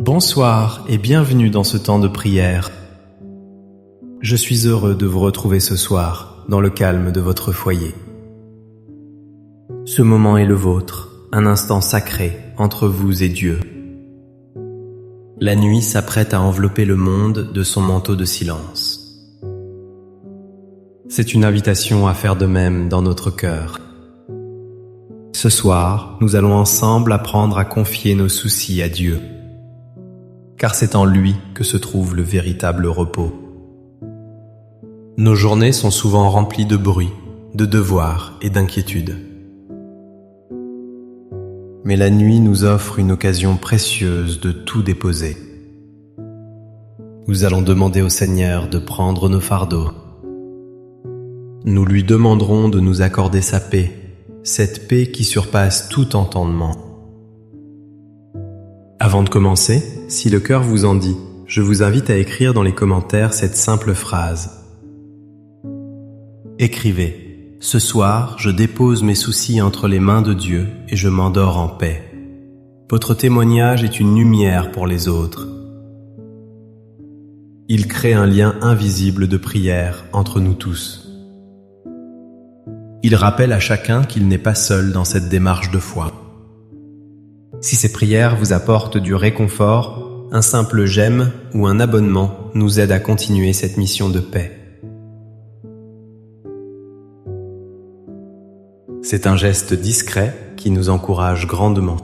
Bonsoir et bienvenue dans ce temps de prière. Je suis heureux de vous retrouver ce soir dans le calme de votre foyer. Ce moment est le vôtre, un instant sacré entre vous et Dieu. La nuit s'apprête à envelopper le monde de son manteau de silence. C'est une invitation à faire de même dans notre cœur. Ce soir, nous allons ensemble apprendre à confier nos soucis à Dieu, car c'est en lui que se trouve le véritable repos. Nos journées sont souvent remplies de bruit, de devoirs et d'inquiétudes. Mais la nuit nous offre une occasion précieuse de tout déposer. Nous allons demander au Seigneur de prendre nos fardeaux. Nous lui demanderons de nous accorder sa paix, cette paix qui surpasse tout entendement. Avant de commencer, si le cœur vous en dit, je vous invite à écrire dans les commentaires cette simple phrase. Écrivez: ce soir, je dépose mes soucis entre les mains de Dieu et je m'endors en paix. Votre témoignage est une lumière pour les autres. Il crée un lien invisible de prière entre nous tous. Il rappelle à chacun qu'il n'est pas seul dans cette démarche de foi. Si ces prières vous apportent du réconfort, un simple j'aime ou un abonnement nous aide à continuer cette mission de paix. C'est un geste discret qui nous encourage grandement.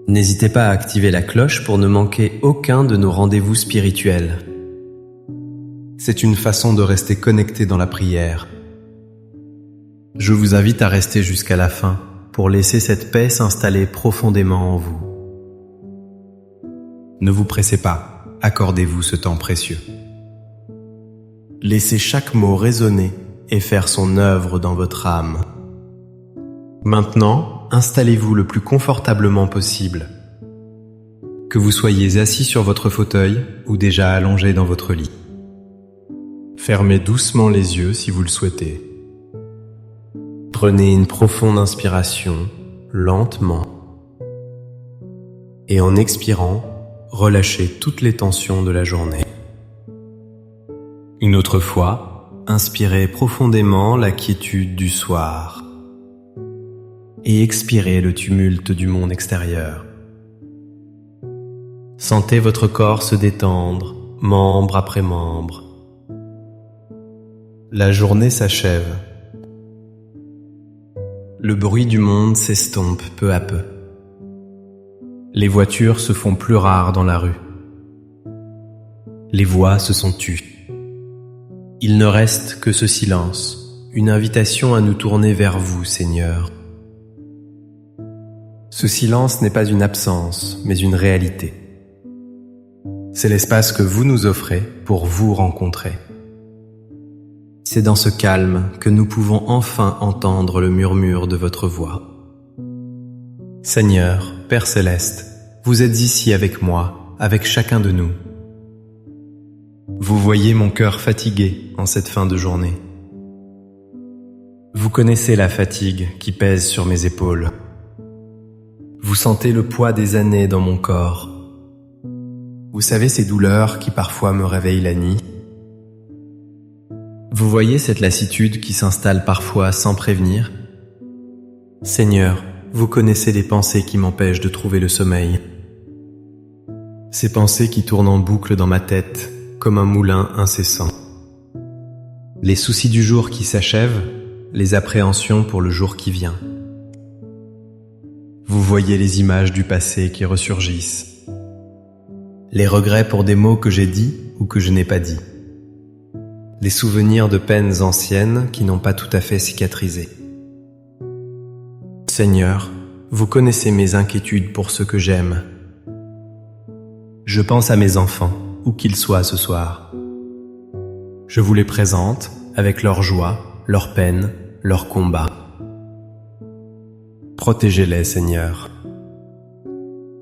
N'hésitez pas à activer la cloche pour ne manquer aucun de nos rendez-vous spirituels. C'est une façon de rester connecté dans la prière. Je vous invite à rester jusqu'à la fin pour laisser cette paix s'installer profondément en vous. Ne vous pressez pas, accordez-vous ce temps précieux. Laissez chaque mot résonner et faire son œuvre dans votre âme. Maintenant, installez-vous le plus confortablement possible. Que vous soyez assis sur votre fauteuil ou déjà allongé dans votre lit. Fermez doucement les yeux si vous le souhaitez. Prenez une profonde inspiration, lentement. Et en expirant, relâchez toutes les tensions de la journée. Une autre fois, inspirez profondément la quiétude du soir. Et expirez le tumulte du monde extérieur. Sentez votre corps se détendre, membre après membre. La journée s'achève. Le bruit du monde s'estompe peu à peu. Les voitures se font plus rares dans la rue. Les voix se sont tues. Il ne reste que ce silence, une invitation à nous tourner vers vous, Seigneur. Ce silence n'est pas une absence, mais une réalité. C'est l'espace que vous nous offrez pour vous rencontrer. C'est dans ce calme que nous pouvons enfin entendre le murmure de votre voix. Seigneur, Père Céleste, vous êtes ici avec moi, avec chacun de nous. Vous voyez mon cœur fatigué en cette fin de journée. Vous connaissez la fatigue qui pèse sur mes épaules. Vous sentez le poids des années dans mon corps. Vous savez ces douleurs qui parfois me réveillent la nuit. Vous voyez cette lassitude qui s'installe parfois sans prévenir? Seigneur, vous connaissez les pensées qui m'empêchent de trouver le sommeil. Ces pensées qui tournent en boucle dans ma tête, comme un moulin incessant. Les soucis du jour qui s'achèvent, les appréhensions pour le jour qui vient. Vous voyez les images du passé qui ressurgissent. Les regrets pour des mots que j'ai dits ou que je n'ai pas dits. Les souvenirs de peines anciennes qui n'ont pas tout à fait cicatrisé. Seigneur, vous connaissez mes inquiétudes pour ceux que j'aime. Je pense à mes enfants, où qu'ils soient ce soir. Je vous les présente avec leur joie, leur peine, leur combat. Protégez-les, Seigneur.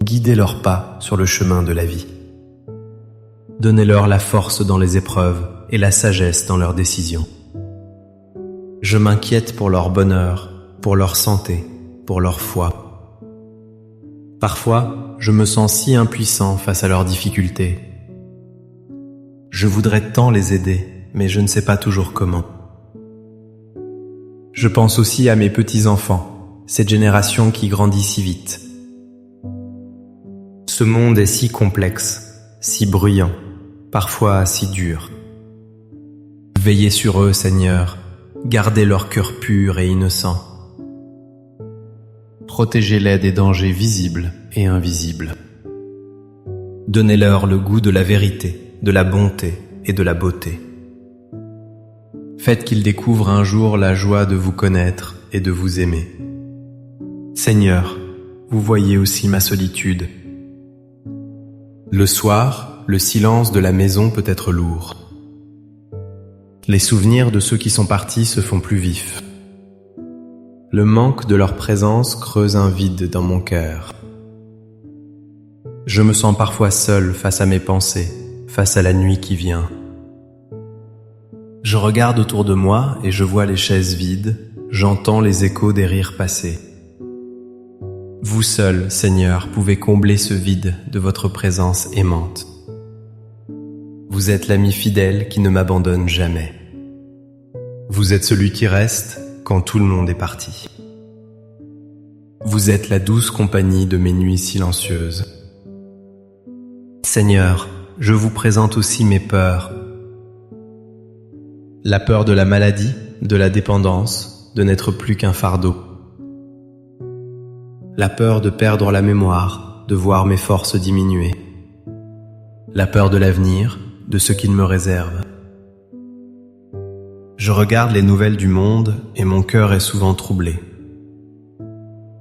Guidez leurs pas sur le chemin de la vie. Donnez-leur la force dans les épreuves et la sagesse dans leurs décisions. Je m'inquiète pour leur bonheur, pour leur santé, pour leur foi. Parfois, je me sens si impuissant face à leurs difficultés. Je voudrais tant les aider, mais je ne sais pas toujours comment. Je pense aussi à mes petits-enfants, cette génération qui grandit si vite. Ce monde est si complexe, si bruyant, parfois si dur. Veillez sur eux, Seigneur, gardez leur cœur pur et innocent. Protégez-les des dangers visibles et invisibles. Donnez-leur le goût de la vérité, de la bonté et de la beauté. Faites qu'ils découvrent un jour la joie de vous connaître et de vous aimer. Seigneur, vous voyez aussi ma solitude. Le soir, le silence de la maison peut être lourd. Les souvenirs de ceux qui sont partis se font plus vifs. Le manque de leur présence creuse un vide dans mon cœur. Je me sens parfois seul face à mes pensées, face à la nuit qui vient. Je regarde autour de moi et je vois les chaises vides, j'entends les échos des rires passés. Vous seul, Seigneur, pouvez combler ce vide de votre présence aimante. Vous êtes l'ami fidèle qui ne m'abandonne jamais. Vous êtes celui qui reste quand tout le monde est parti. Vous êtes la douce compagnie de mes nuits silencieuses. Seigneur, je vous présente aussi mes peurs. La peur de la maladie, de la dépendance, de n'être plus qu'un fardeau. La peur de perdre la mémoire, de voir mes forces diminuer. La peur de l'avenir, de ce qu'il me réserve. Je regarde les nouvelles du monde et mon cœur est souvent troublé.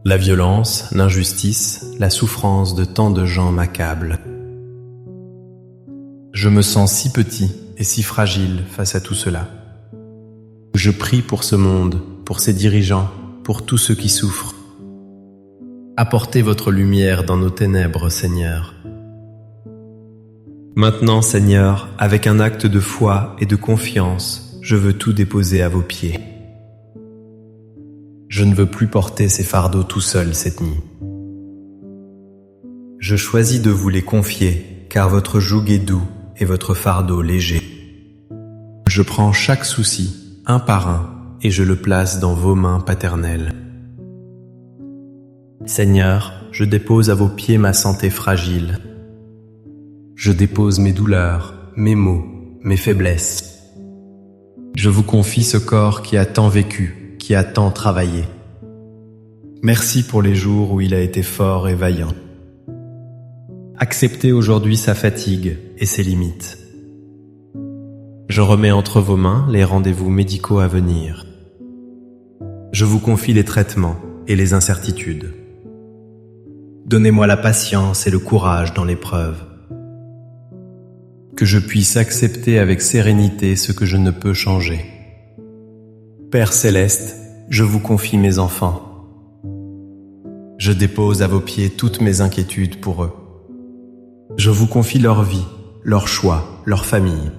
La violence, l'injustice, la souffrance de tant de gens m'accablent. Je me sens si petit et si fragile face à tout cela. Je prie pour ce monde, pour ses dirigeants, pour tous ceux qui souffrent. Apportez votre lumière dans nos ténèbres, Seigneur. Maintenant, Seigneur, avec un acte de foi et de confiance, je veux tout déposer à vos pieds. Je ne veux plus porter ces fardeaux tout seul cette nuit. Je choisis de vous les confier, car votre joug est doux et votre fardeau léger. Je prends chaque souci, un par un, et je le place dans vos mains paternelles. Seigneur, je dépose à vos pieds ma santé fragile. Je dépose mes douleurs, mes maux, mes faiblesses. Je vous confie ce corps qui a tant vécu, qui a tant travaillé. Merci pour les jours où il a été fort et vaillant. Acceptez aujourd'hui sa fatigue et ses limites. Je remets entre vos mains les rendez-vous médicaux à venir. Je vous confie les traitements et les incertitudes. Donnez-moi la patience et le courage dans l'épreuve. Que je puisse accepter avec sérénité ce que je ne peux changer. Père Céleste, je vous confie mes enfants. Je dépose à vos pieds toutes mes inquiétudes pour eux. Je vous confie leur vie, leurs choix, leur famille.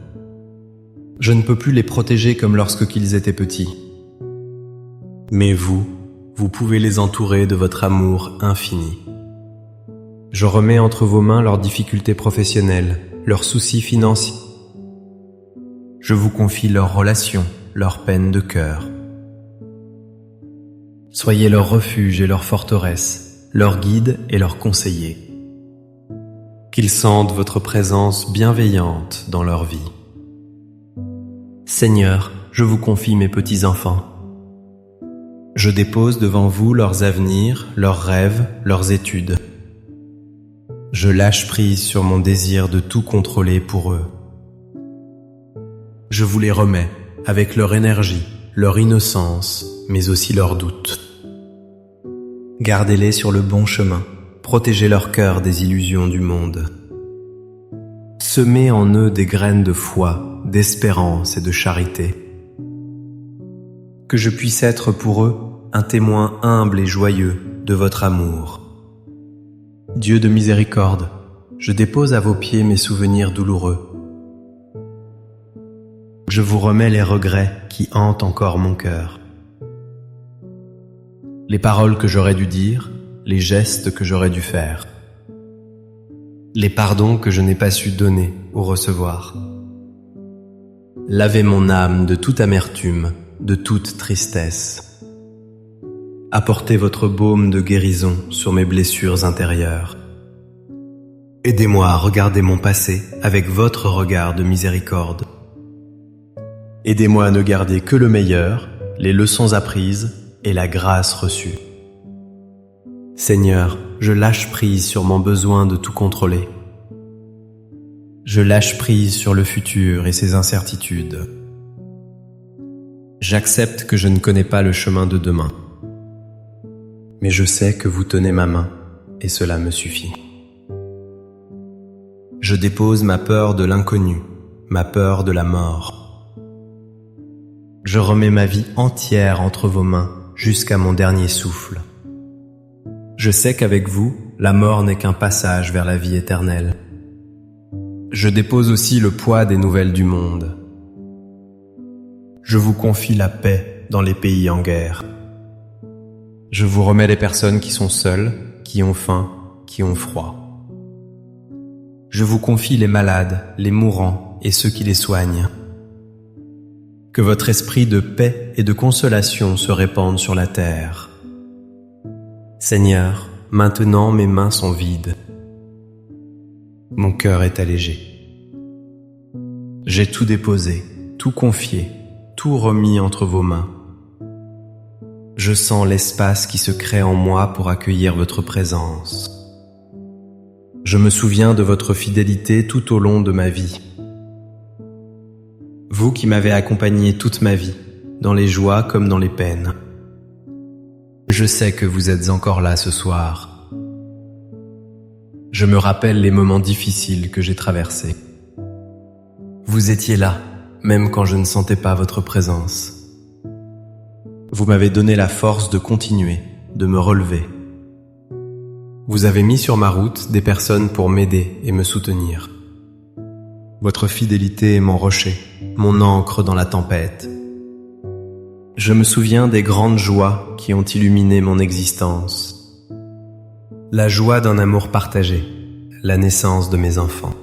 Je ne peux plus les protéger comme lorsqu'ils étaient petits. Mais vous pouvez les entourer de votre amour infini. Je remets entre vos mains leurs difficultés professionnelles, leurs soucis financiers. Je vous confie leurs relations, leurs peines de cœur. Soyez leur refuge et leur forteresse, leur guide et leur conseiller. Qu'ils sentent votre présence bienveillante dans leur vie. Seigneur, je vous confie mes petits-enfants. Je dépose devant vous leurs avenirs, leurs rêves, leurs études. Je lâche prise sur mon désir de tout contrôler pour eux. Je vous les remets avec leur énergie, leur innocence, mais aussi leurs doutes. Gardez-les sur le bon chemin, protégez leur cœur des illusions du monde. Semez en eux des graines de foi, d'espérance et de charité. Que je puisse être pour eux un témoin humble et joyeux de votre amour. Dieu de miséricorde, je dépose à vos pieds mes souvenirs douloureux. Je vous remets les regrets qui hantent encore mon cœur. Les paroles que j'aurais dû dire, les gestes que j'aurais dû faire. les pardons que je n'ai pas su donner ou recevoir. Lavez mon âme de toute amertume, de toute tristesse. Apportez votre baume de guérison sur mes blessures intérieures. Aidez-moi à regarder mon passé avec votre regard de miséricorde. Aidez-moi à ne garder que le meilleur, les leçons apprises et la grâce reçue. Seigneur, je lâche prise sur mon besoin de tout contrôler. Je lâche prise sur le futur et ses incertitudes. J'accepte que je ne connais pas le chemin de demain. Mais je sais que vous tenez ma main, et cela me suffit. Je dépose ma peur de l'inconnu, ma peur de la mort. Je remets ma vie entière entre vos mains jusqu'à mon dernier souffle. Je sais qu'avec vous, la mort n'est qu'un passage vers la vie éternelle. Je dépose aussi le poids des nouvelles du monde. Je vous confie la paix dans les pays en guerre. Je vous remets les personnes qui sont seules, qui ont faim, qui ont froid. Je vous confie les malades, les mourants et ceux qui les soignent. Que votre esprit de paix et de consolation se répande sur la terre. Seigneur, maintenant mes mains sont vides. Mon cœur est allégé. J'ai tout déposé, tout confié, tout remis entre vos mains. Je sens l'espace qui se crée en moi pour accueillir votre présence. Je me souviens de votre fidélité tout au long de ma vie. Vous qui m'avez accompagné toute ma vie, dans les joies comme dans les peines. Je sais que vous êtes encore là ce soir. Je me rappelle les moments difficiles que j'ai traversés. Vous étiez là, même quand je ne sentais pas votre présence. Vous m'avez donné la force de continuer, de me relever. Vous avez mis sur ma route des personnes pour m'aider et me soutenir. Votre fidélité est mon rocher, mon ancre dans la tempête. Je me souviens des grandes joies qui ont illuminé mon existence. La joie d'un amour partagé, la naissance de mes enfants.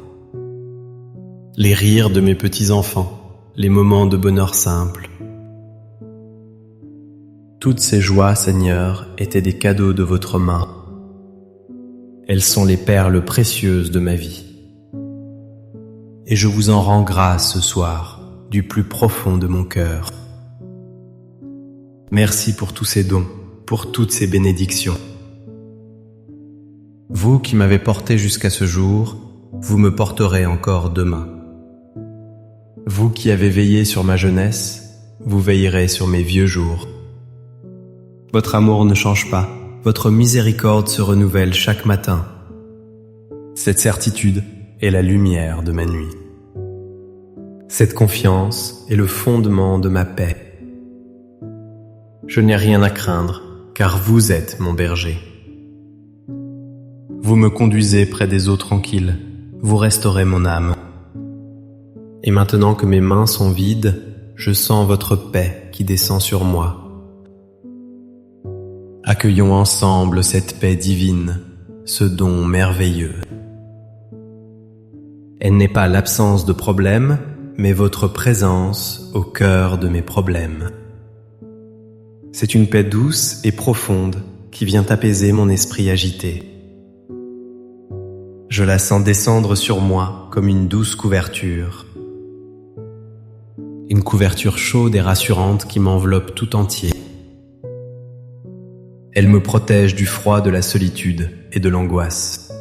Les rires de mes petits-enfants, les moments de bonheur simple. Toutes ces joies, Seigneur, étaient des cadeaux de votre main. Elles sont les perles précieuses de ma vie. Et je vous en rends grâce ce soir, du plus profond de mon cœur. Merci pour tous ces dons, pour toutes ces bénédictions. Vous qui m'avez porté jusqu'à ce jour, vous me porterez encore demain. Vous qui avez veillé sur ma jeunesse, vous veillerez sur mes vieux jours. Votre amour ne change pas, votre miséricorde se renouvelle chaque matin. Cette certitude est la lumière de ma nuit. Cette confiance est le fondement de ma paix. Je n'ai rien à craindre, car vous êtes mon berger. Vous me conduisez près des eaux tranquilles, vous restaurez mon âme. Et maintenant que mes mains sont vides, je sens votre paix qui descend sur moi. Accueillons ensemble cette paix divine, ce don merveilleux. Elle n'est pas l'absence de problèmes, mais votre présence au cœur de mes problèmes. C'est une paix douce et profonde qui vient apaiser mon esprit agité. Je la sens descendre sur moi comme une douce couverture. Une couverture chaude et rassurante qui m'enveloppe tout entier. Elle me protège du froid de la solitude et de l'angoisse.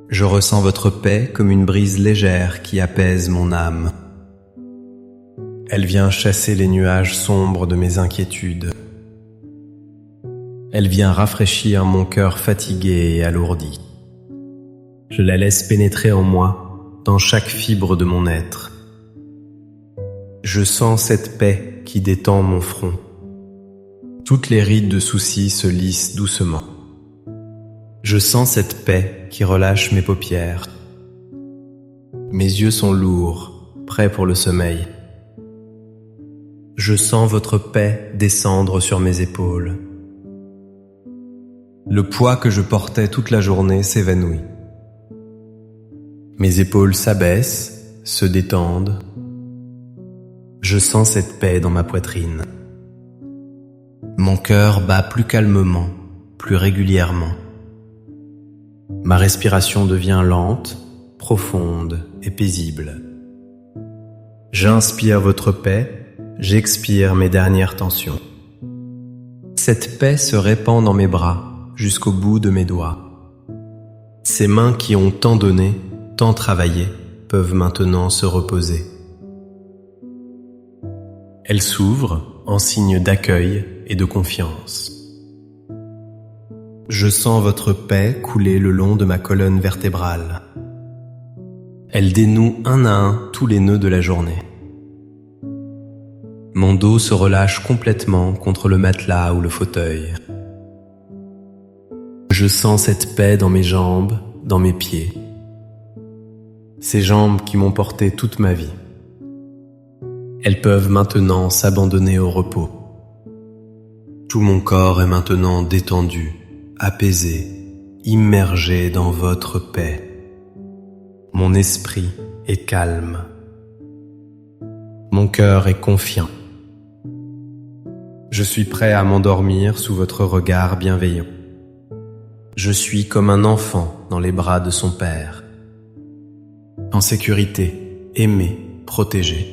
Je ressens votre paix comme une brise légère qui apaise mon âme. Elle vient chasser les nuages sombres de mes inquiétudes. Elle vient rafraîchir mon cœur fatigué et alourdi. Je la laisse pénétrer en moi, dans chaque fibre de mon être. Je sens cette paix qui détend mon front. Toutes les rides de soucis se lissent doucement. Je sens cette paix qui relâche mes paupières. Mes yeux sont lourds, prêts pour le sommeil. Je sens votre paix descendre sur mes épaules. Le poids que je portais toute la journée s'évanouit. Mes épaules s'abaissent, se détendent. Je sens cette paix dans ma poitrine. Mon cœur bat plus calmement, plus régulièrement. Ma respiration devient lente, profonde et paisible. J'inspire votre paix, j'expire mes dernières tensions. Cette paix se répand dans mes bras, jusqu'au bout de mes doigts. Ces mains qui ont tant donné, tant travaillé, peuvent maintenant se reposer. Elles s'ouvrent en signe d'accueil et de confiance. Je sens votre paix couler le long de ma colonne vertébrale. Elle dénoue un à un tous les nœuds de la journée. Mon dos se relâche complètement contre le matelas ou le fauteuil. Je sens cette paix dans mes jambes, dans mes pieds. Ces jambes qui m'ont porté toute ma vie. Elles peuvent maintenant s'abandonner au repos. Tout mon corps est maintenant détendu, apaisé, immergé dans votre paix. Mon esprit est calme. Mon cœur est confiant. Je suis prêt à m'endormir sous votre regard bienveillant. Je suis comme un enfant dans les bras de son père. En sécurité, aimé, protégé.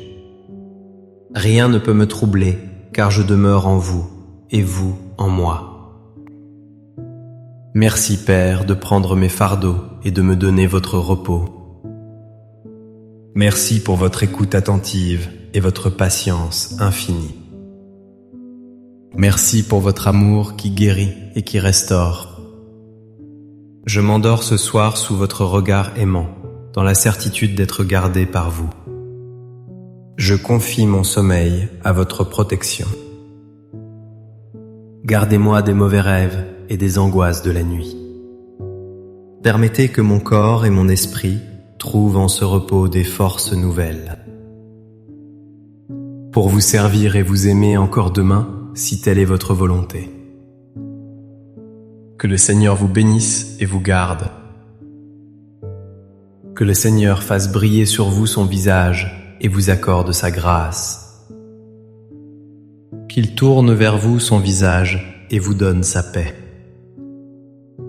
Rien ne peut me troubler, car je demeure en vous, et vous en moi. Merci Père de prendre mes fardeaux et de me donner votre repos. Merci pour votre écoute attentive et votre patience infinie. Merci pour votre amour qui guérit et qui restaure. Je m'endors ce soir sous votre regard aimant, dans la certitude d'être gardé par vous. Je confie mon sommeil à votre protection. Gardez-moi des mauvais rêves et des angoisses de la nuit. Permettez que mon corps et mon esprit trouvent en ce repos des forces nouvelles. Pour vous servir et vous aimer encore demain, si telle est votre volonté. Que le Seigneur vous bénisse et vous garde. Que le Seigneur fasse briller sur vous son visage et vous accorde sa grâce. Qu'il tourne vers vous son visage et vous donne sa paix.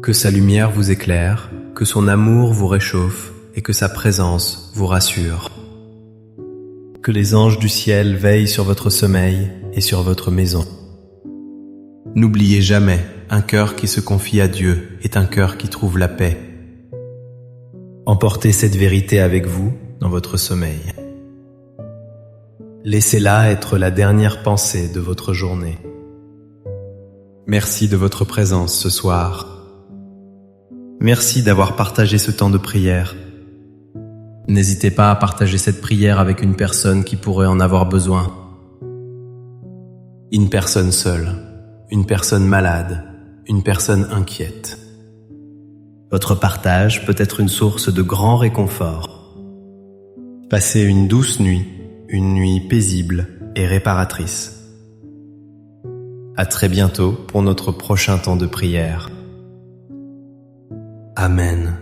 Que sa lumière vous éclaire, que son amour vous réchauffe et que sa présence vous rassure. Que les anges du ciel veillent sur votre sommeil et sur votre maison. N'oubliez jamais, un cœur qui se confie à Dieu est un cœur qui trouve la paix. Emportez cette vérité avec vous dans votre sommeil. Laissez-la être la dernière pensée de votre journée. Merci de votre présence ce soir. Merci d'avoir partagé ce temps de prière. N'hésitez pas à partager cette prière avec une personne qui pourrait en avoir besoin. Une personne seule, une personne malade, une personne inquiète. Votre partage peut être une source de grand réconfort. Passez une douce nuit, une nuit paisible et réparatrice. À très bientôt pour notre prochain temps de prière. Amen.